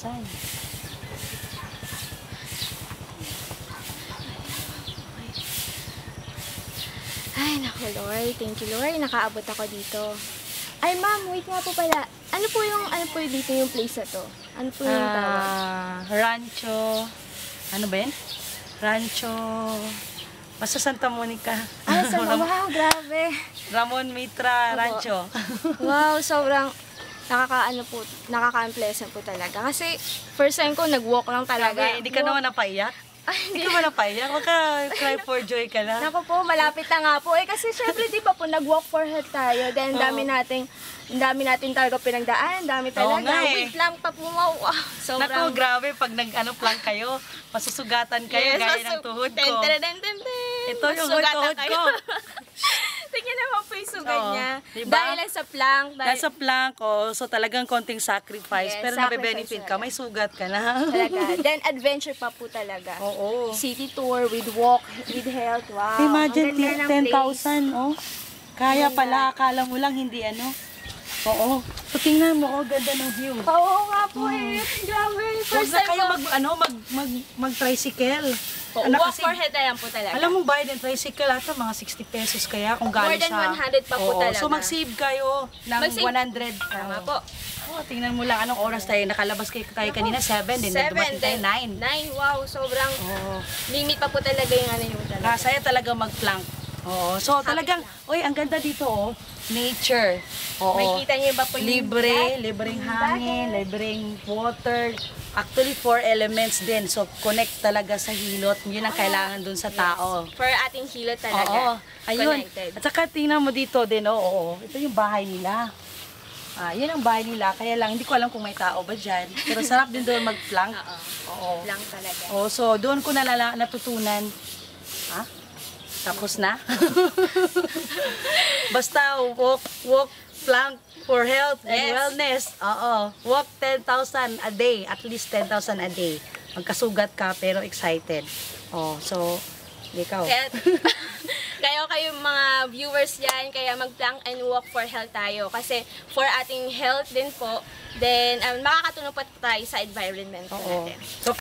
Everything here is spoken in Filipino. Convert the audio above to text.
10,000. Ay, naku Lord. Thank you Lord. Nakaabot ako dito. Ay ma'am, wait nga po pala. Ano po yung dito yung place na to? Ano po yung tawag? Rancho. Ano ba yan? Rancho. Basta Santa Monica. Ah, wow, grabe. Ramon Mitra Opo. Rancho. Wow, sobrang nakaka-unpleasant po talaga. Kasi first time ko, nag-walk lang talaga. Grabe, hindi ka naman napaiyak? Hindi ka ba napaiyak? Huwag ka cry for joy ka lang. Naku po, malapit na nga po. Kasi syempre, di ba po, nag-walk for health tayo. Then, dami natin talaga pinagdaan. Dami talaga. nga eh. Wait lang pa po, wow. Sobrang... Naku, grabe, pag plank kayo, masusugatan kayo gaya ng tuhod ko. Ito yung tuhod ko. Tingnan naman po yung sugat Oo, niya. diba? Dahil lang sa plank. Dahil sa plank, so talagang konting sacrifice. Yes, pero nabe-benefit ka, sacrifice may sugat ka na. Talaga. Then, adventure pa po talaga. Oo. City tour with walk, with health. Wow. Imagine, ang ganda ng place. 10,000, oh. Kaya pala, akala mo lang hindi ano. Oo. So, tingnan mo, oh, ganda ng view. Oo nga po eh. Grabe. Huwag First na time kayo ko. mag-tricycle. Walk for health na lang po talaga. Alam mo, bayad ng tricycle ata mga 60 pesos kaya kung galing More than siya. 100 pa po Oo. talaga. So, mag-save kayo ng Mag-save. 100. Tama po. Oh, tingnan mo lang anong oras tayo. Nakalabas tayo kanina, 7. Then, 7, dumating tayo, 9. 9, wow. Sobrang Oo. limit pa po talaga yung yung talaga. Kasaya talaga mag-plank. Oo. So, talagang, oy, ang ganda dito, oh. Nature. Oo. May kita niyo ba po yung Libreng hangin, libreng water. Actually, 4 elements din. So, connect talaga sa hilot. Yun ang kailangan dun sa tao. For ating hilot Oo. talaga. Ayun. Connected. At saka, tingnan mo dito din, oh. Oo. Ito yung bahay nila. Yun ang bahay nila. Kaya lang, hindi ko alam kung may tao ba dyan. Pero sarap din doon mag-plank. Oo. Lang talaga. Oo. So, doon ko natutunan. Tapos na? Basta walk, plank for health and Yes. wellness. Oo. Walk 10,000 a day. At least 10,000 a day. Magkasugat ka pero excited. So, ikaw. Kaya kayo mga viewers yan, kaya mag-plank and walk for health tayo. Kasi for ating health din po, then makakatulong pa tayo sa environment Oo. natin. So,